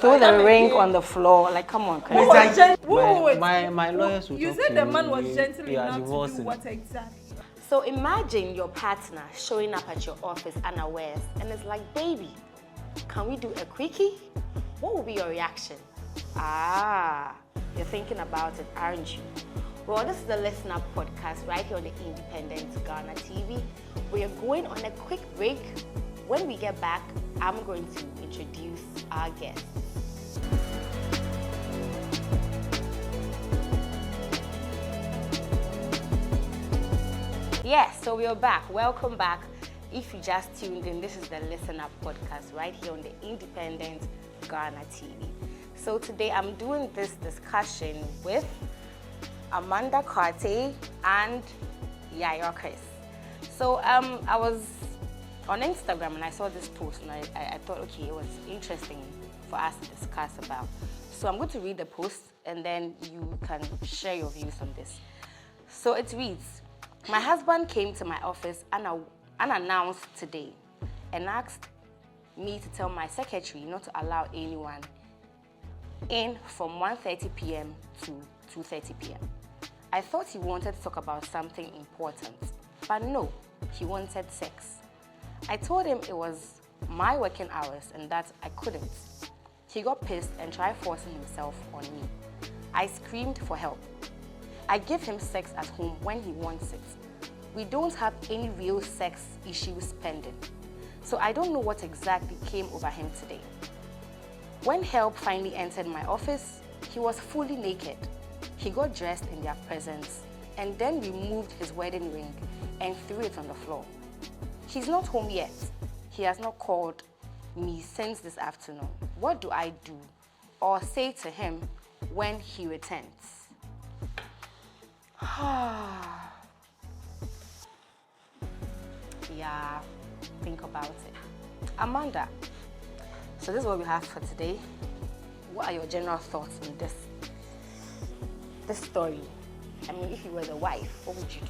threw the ring on the floor. Like, come on, Chris. My lawyers will You talk said to the man was gentle you are enough to do divorcing. what exactly? So imagine your partner showing up at your office unawares and it's like, baby, can we do a quickie? What will be your reaction? You're thinking about it, aren't you? Well, this is the ListenUp Podcast right here on the Independent Ghana TV. We are going on a quick break. When we get back, I'm going to introduce our guests. Yes, so we are back. Welcome back. If you just tuned in, this is the ListenUp Podcast right here on the Independent Ghana TV. So today I'm doing this discussion with Amanda Carter and Yaya Chris. So I was on Instagram and I saw this post and I thought, okay, it was interesting for us to discuss about. So I'm going to read the post and then you can share your views on this. So it reads, my husband came to my office unannounced today and asked me to tell my secretary not to allow anyone in from 1:30 p.m. to 2:30 p.m. I thought he wanted to talk about something important, but no, he wanted sex. I told him it was my working hours and that I couldn't. He got pissed and tried forcing himself on me. I screamed for help. I give him sex at home when he wants it. We don't have any real sex issues pending. So I don't know what exactly came over him today. When help finally entered my office, he was fully naked. He got dressed in their presence and then removed his wedding ring and threw it on the floor. He's not home yet. He has not called me since this afternoon. What do I do or say to him when he returns? Yeah, think about it. Amanda, so this is what we have for today. What are your general thoughts on this story? I mean, if you were the wife, what would you do?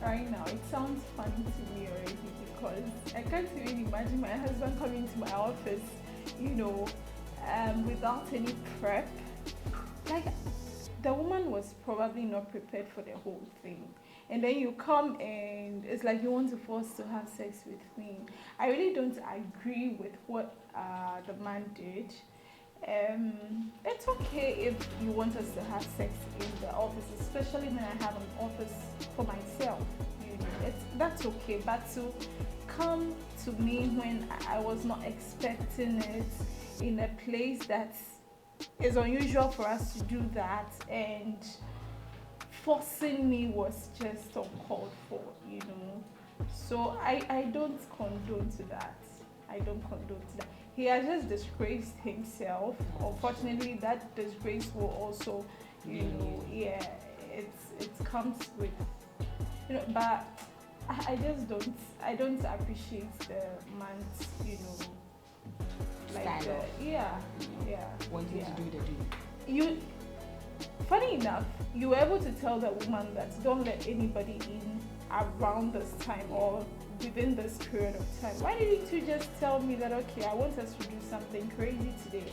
Right now, it sounds funny to me already because I can't even imagine my husband coming to my office, without any prep. Like, the woman was probably not prepared for the whole thing. And then you come and it's like you want to force to have sex with me. I really don't agree with what the man did. It's okay if you want us to have sex in the office, especially when I have an office for myself. That's okay. But to come to me when I was not expecting it in a place that is unusual for us to do that, and forcing me was just uncalled for, So I don't condone to that. He has just disgraced himself. Unfortunately, that disgrace will also, it comes with, but I don't appreciate the man's, wanting to do the deed. Funny enough, you were able to tell the woman that don't let anybody in around this time or within this period of time. Why didn't you just tell me that, okay, I want us to do something crazy today?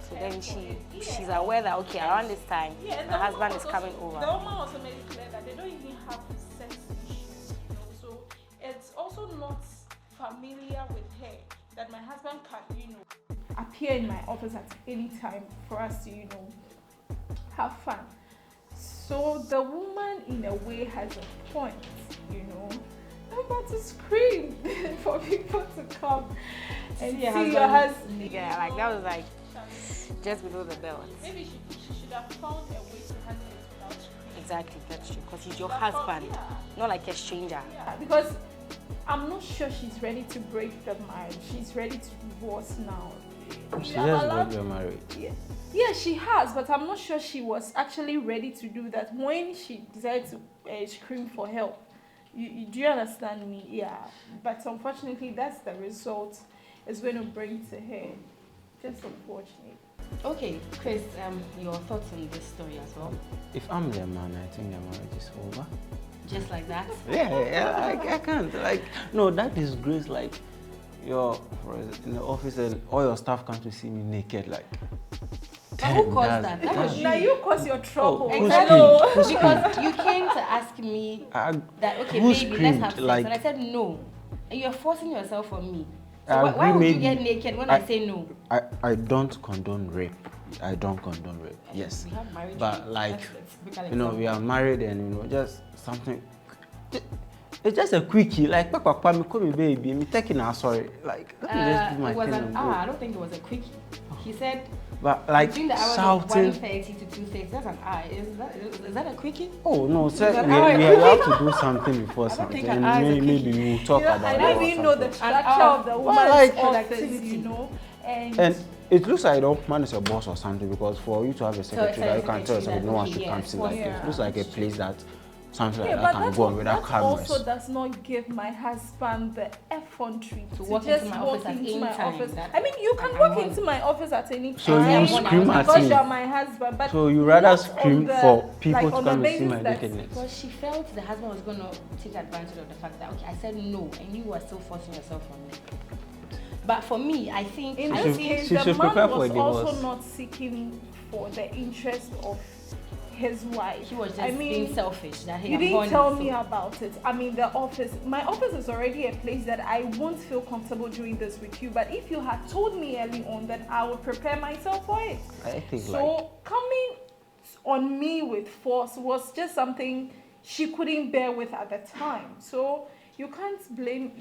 So then she's aware that, okay, around this time, my husband is coming over. The woman also made it clear that they don't even have sex issues, so it's also not familiar with her that my husband can, appear in my office at any time for us to, have fun. So the woman, in a way, has a point, I'm about to scream for people to come and see your husband. Yeah, like that was like just below the belt. Maybe she should have found a way to handle it without screaming. Exactly, that's true. Because he's your husband, not like a stranger. Yeah, because I'm not sure she's ready to break the marriage. She's ready to divorce now. She just got married. Yeah, she has, but I'm not sure she was actually ready to do that when she decided to scream for help. Do you understand me? Yeah, but unfortunately, that's the result it's going to bring to her. Just unfortunate. Okay, Chris, your thoughts on this story as well? If I'm the man, I think the marriage is over. Just like that? I can't. No, that disgrace, in the office and all your staff come to see me naked, like. But who caused that? Now you caused your trouble. Exactly. Because you came to ask me that, okay, baby, let's have sex. And I said no. And you're forcing yourself on me. So why would you get naked when I say no? I don't condone rape. I don't condone rape. Yes. We have marriage. But like, we are married and, just something. It's just a quickie, like, Papa, me call me baby, me taking her, sorry. Like, let me just do my thing. I don't think it was a quickie. He said, but like, between the hours shouting. of 1:30 to 2:30, that's an hour. Is that a quickie? Oh, no, sir, we have to do something before something. And maybe we'll talk about it. I don't even know the structure of the woman's productivity, And it looks like man is your boss or something, because for you to have a secretary, you can't tell somebody no one should come see. Like, it looks like a place that something like that can go on without cameras. Also does not give my husband the effrontery to walk just into my walk office into my office. I mean, you can walk into my office at any time. So you scream at because me. you're my husband. But so you rather scream for people to come and see my nakedness? Because she felt the husband was going to take advantage of the fact that, okay, I said no, and you were still forcing yourself on me. But for me, I think in this case, the man was also not seeking for the interest of his wife. He was just being selfish. That he you didn't tell me about it. I mean, my office is already a place that I won't feel comfortable doing this with you. But if you had told me early on, then I would prepare myself for it. I think so coming on me with force was just something she couldn't bear with at the time. So you can't blame.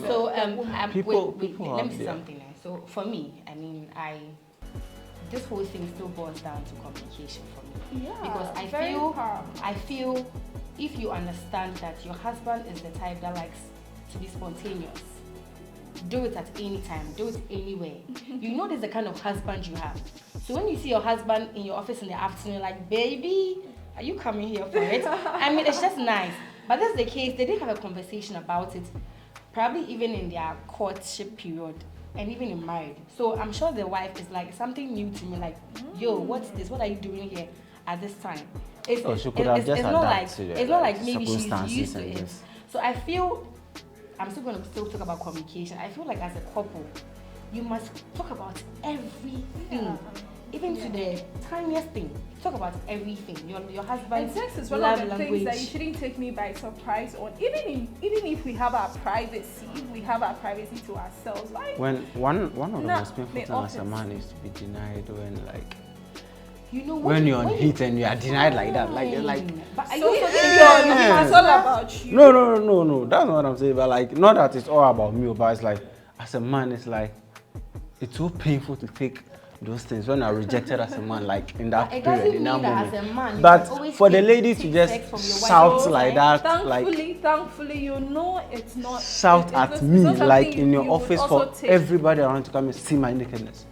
So people let me say something. So for me, I mean, this whole thing still boils down to communication for me. Yeah, because I feel if you understand that your husband is the type that likes to be spontaneous, do it at any time, do it anywhere. You know there's the kind of husband you have. So when you see your husband in your office in the afternoon, like, baby, are you coming here for it? I mean, it's just nice. But that's the case. They didn't have a conversation about it, probably even in their courtship period. And even in married. So I'm sure the wife is like, something new to me, like, yo, what's this? What are you doing here at this time? It's not like maybe she's used to it. So I feel, I'm still going to talk about communication. I feel like as a couple, you must talk about everything. Even to the tiniest thing. Talk about everything. Your husband. And sex is one of the things that you shouldn't take me by surprise on. Even if we have our privacy, to ourselves. Like, when one of the most painful things as a man is to be denied when, like, when you're on heat and you are denied like that, But are you it's all about you? No, that's not what I'm saying. But like, not that it's all about me, but it's like, as a man, it's like, it's so painful to take those things when I'm rejected as a man, like in that period, in that moment. As a man, but for the lady to just shout like that, thankfully, it's not. Shout at me like in your office for everybody around to come and see my nakedness.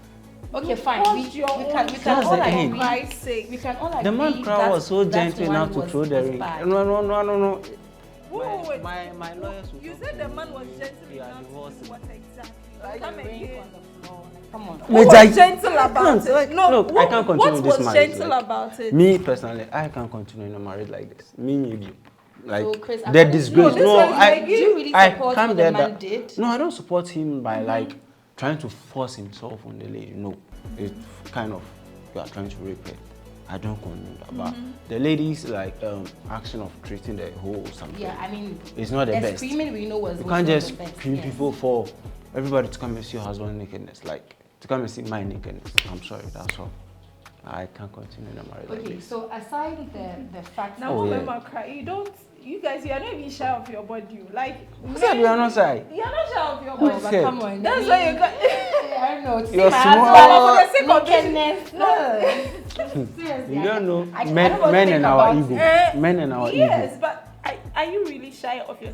Okay, fine. We can all agree. We can all agree. The man crowd was so gentle enough to throw the ring. No. Wait. My lawyers. You said the man was gentle enough to do what exactly? Come again. Come on. Who was gentle about it? Look, I can't continue this marriage. What was gentle about it? Me personally, I can't continue in a marriage like this. Me, maybe. Like, so Chris, the disgrace. Do you really support what the man did? No, I don't support him by like trying to force himself on the lady. No, it's kind of, you are trying to rape her. I don't condone that. But the lady's like action of treating the whole something. Yeah, I mean, it's not the best. Screaming, we know was. You can't just scream people for everybody to come and see your husband's nakedness. Like, to come and see my nakedness. I'm sorry, that's all. I can't continue in a marriage like this. Okay, so aside the fact now, you guys, you are not even shy of your body. Like, who said you are not shy? You are not shy of your body. But come on. That's why you got. I don't know. You're small. Nakedness. No. Seriously. You don't know. Men and our ego. Men and our ego. Yes, but are you really shy of your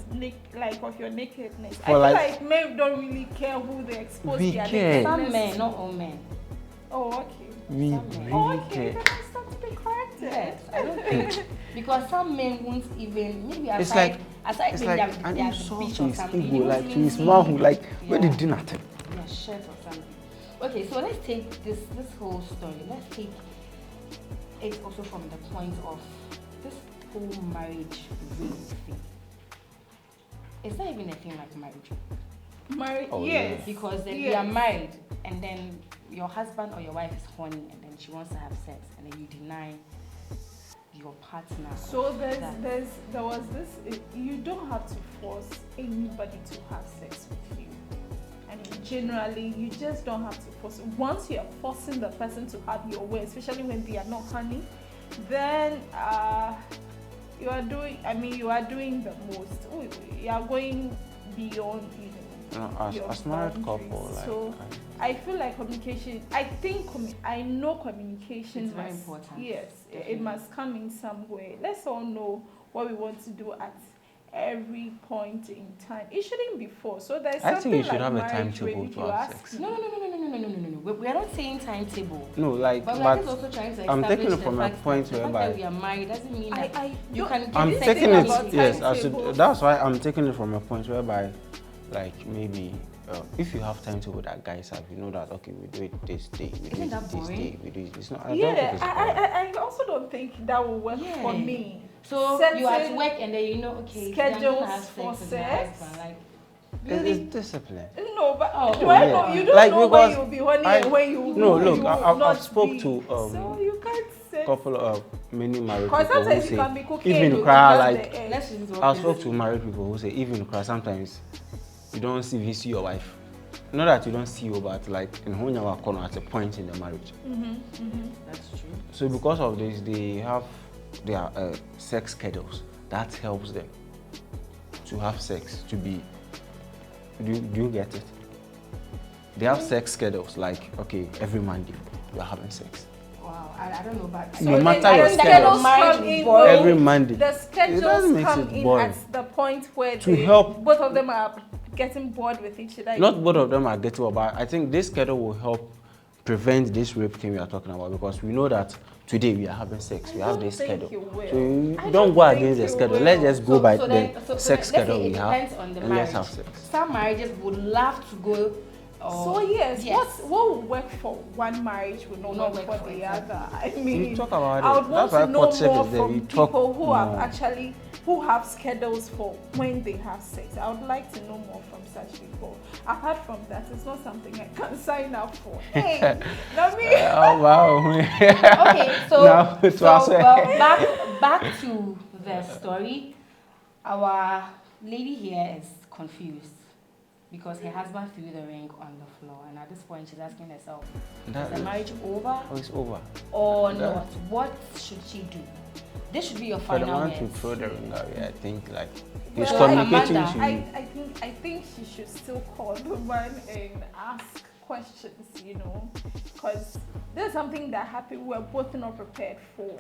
nakedness? I feel like men don't really care who they expose their nakedness. Some men, not all men. Oh, okay. We really care. Then I start to be corrected. Yes, I don't think because some men won't even maybe aside maybe and they you are saw the beach to or his something. ego, like to his mouth, like where did dinner take? Yeah, shirt or something. Okay, so let's take this whole story. Let's take it also from the point of this whole marriage rape thing. It's not even a thing like marriage. Married, Oh, yes. yeah. Because then Yes. you are married, and then your husband or your wife is horny, and then she wants to have sex, and then you deny your partner. So there was this. You don't have to force anybody to have sex with you. I mean, generally, you just don't have to force. Once you are forcing the person to have your way, especially when they are not honey, then you are doing. I mean, you are doing the most. You are going beyond, As married couple, like, so I feel like communication. I think I know communication. It's very important. Yes, Definitely. it must come in some way. Let's all know what we want to do at every point in time. It shouldn't be forced. So there's I something think you should like have a marriage timetable where if to you have ask sex. me- No. We are not saying timetable. No, like, But we are but just also trying to I'm establish taking it the from a fact point that the fact whereby that we are married doesn't mean that I you don't- can get I'm This sex thing taking it. about Yes, timetables. that's why I'm taking it from a point whereby, like, maybe if you have timetable that guys have, you know that okay, we do it this day, we do Isn't it that this boring? day, we do it. It's not. I don't think Yeah, it's boring. I also don't think that will work Yeah. for me. So you are at work and then okay, today I'm schedules gonna have for sex with my sex. husband. Like, It's really? discipline. No, but Oh, do I yeah. know? You don't Like, know when because you'll be horny I- and when you No, you look, will I've not spoke be. to, so you can't say. couple of many married Because people who sometimes you say can be cooking. even you cry just like the egg. Let's use what I is- spoke to married people who say even cry sometimes you don't even see your wife. Not that you don't see her, but like in Honyawa corner at a point in the marriage. That's true. So because of this, they have their sex schedules that helps them to have sex to be. Do you get it? They have sex schedules like okay every Monday we are having sex. Wow, I don't know, but No then matter I your don't schedule. think Marriage come is in boring. when Every Monday. The It schedules doesn't make come it in boring. at the point where To help. both of them are getting bored with each other. Not both of them are getting up, but I think this schedule will help prevent this rape thing we are talking about because we know that today we are having sex, we have this schedule. So you I don't don't go think against the you schedule. will. Let's just go by the let's sex say schedule it we have depends on the and marriage. let's have sex. Some marriages would love to go. So yes, what will work for one marriage will not work for the exactly. other. I mean, We talk about I it. would want That's why to know courtship more is there. We from talk people who have more. actually who have schedules for when they have sex. I would like to know more from such people. Apart from that, it's not something I can sign up for. Hey, not me. Oh wow. Okay, so, Now, to so answer. well, back to the story. Our lady here is confused because her husband threw the ring on the floor, and at this point she's asking herself, That is the is- marriage over Oh, it's over. or That- not? What should she do? This should be your For the final man to words. throw the ring away, I think like he's Well, communicating Amanda, to you. I think she should still call the man and ask questions, because there's something that happened we're both not prepared for.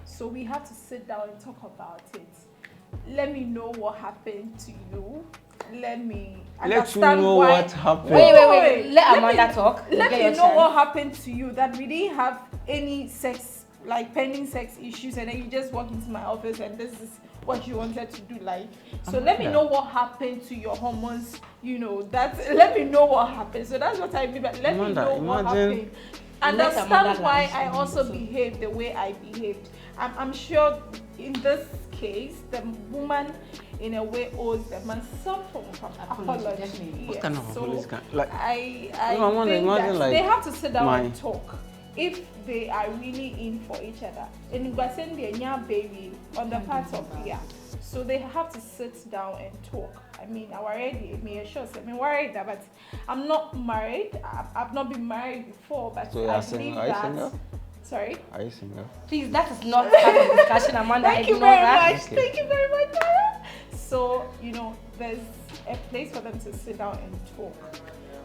So we have to sit down and talk about it. Let me know what happened to you. Let me Let you understand know why. what happened. Wait. Let Let Amanda me- talk. You Let get me your know chance. what happened to you that we didn't have any sex, like pending sex issues, and then you just walk into my office and this is what you wanted to do. Like, so let me Yeah. know what happened to your hormones. Let me know what happened. So that's what I mean. But let Amanda, me know what imagine- happened. Amanda Understand why lands I on also you, so- behaved the way I behaved. I'm sure in this case, the woman in a way owes the man some form of Apology, apology. definitely. What Yes. kind of So apology can like I No, I wanna think imagine, that like, they have to sit down my- and talk if they are really in for each other. And Gwasen they baby on the part of so they have to sit down and talk. I mean, I already worried that, but I'm not married. I've not been married before, but So you I are single? believe Are you that. single? Sorry. Are you single? Please, that is not part of the discussion, Amanda. Thank you Ignore very that. much. Okay. Thank you very much, Dara. So, there's a place for them to sit down and talk.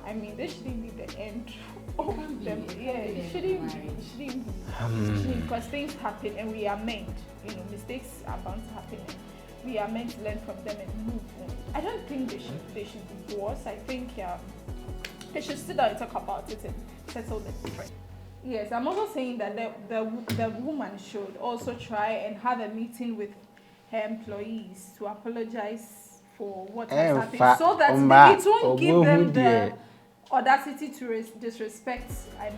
I mean, this shouldn't be the end of them. Yeah, it shouldn't be. Because things happen and we are meant. Mistakes are bound to happen. And we are meant to learn from them and move on. I don't think they should divorce. I think they should sit down and talk about it and settle the difference. Yes, I'm also saying that the woman should also try and have a meeting with her employees to apologize for what has happened, so that it won't give them the audacity to disrespect. I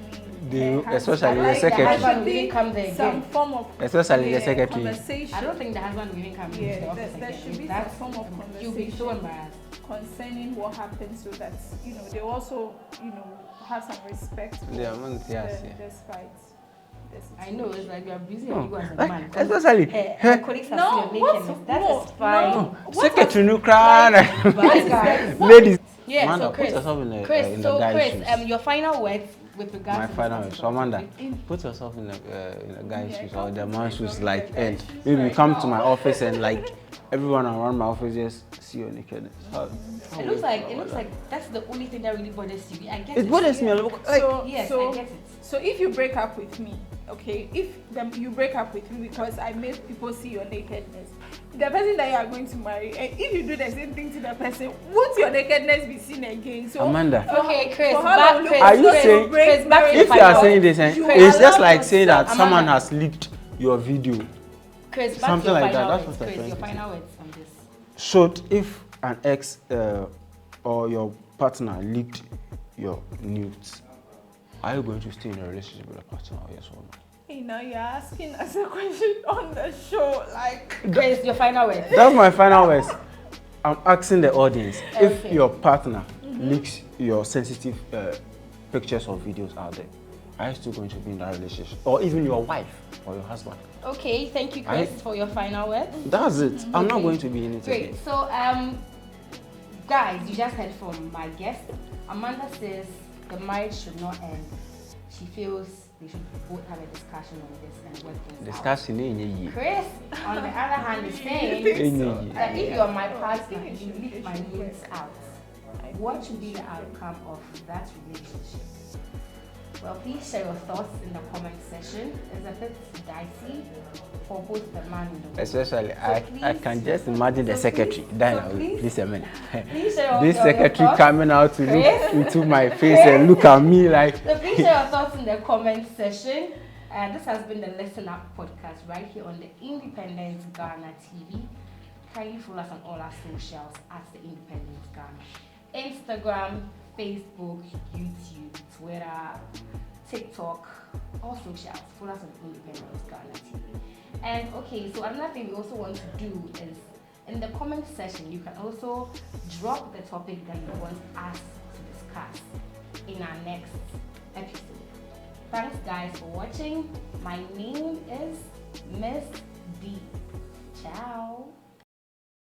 mean, especially like, the secretary. there should Will be come there some again. form of Especially the secretary. conversation. I don't think the husband will even come into the Yeah, office there again. should be some That's- form of You'll be so conversation. embarrassed. concerning what happened, so that they also have some respect for despite. I know, it's like you're abusing your ego as a man. Especially, her colleagues are seeing your nakedness. That is fine. No. secretary no cry. Guys. Ladies. Yeah, Amanda, so Chris, put yourself in the guy's shoes. your final words with regards My to final this words. So Amanda, topic. put yourself in a guy's Yeah, shoes or the man's shoes, in like, the guy's and shoes maybe right come now. to my office and like everyone around my office just see your nakedness. It looks like that's the only thing that really bothers you. I get it. It bothers me. Like, Yes, I get it. So if you break up with me, okay, you break up with me because I made people see your nakedness, the person that you are going to marry, and if you do the same thing to the person, won't your nakedness be seen again? So Amanda. Okay, Chris, Are you saying if you are saying this, it's just like saying that someone has leaked your video, Chris, something like that. That's what I'm Chris, trying your to final words on this. So if an ex or your partner leaked your nudes, are you going to stay in a relationship with a partner, or yes or no? Hey, now you're asking us a question on the show, like. Chris, your final words. That's my final words. I'm asking the audience, if Okay. your partner leaks your sensitive pictures or videos out there, are you still going to be in that relationship? Or even your wife or your husband? Okay, thank you, Chris, for your final words. That's it. I'm not going to be in it Great. again. So, guys, you just heard from my guest. Amanda says the marriage should not end. She feels they should both have a discussion on this and work things out. Discussing. Chris, on the other hand, is saying that if you're my partner and you leave my needs out, what should be the outcome of that relationship? Well, please share your thoughts in the comment section. It's a bit dicey for both the man and the woman. Especially, So I can just imagine the secretary. Please a minute. Please share This your secretary thoughts. coming out to Chris? look into my face and look at me like. So please share your thoughts in the comment section. This has been the ListenUp Podcast right here on the Independent Ghana TV. Kindly follow us on all our socials at the Independent Ghana. Instagram, Facebook, YouTube, Twitter, TikTok, all socials. Follow us on Independent Ghana TV. And okay, so another thing we also want to do is in the comment section, you can also drop the topic that you want us to discuss in our next episode. Thanks guys for watching. My name is Miss D. Ciao.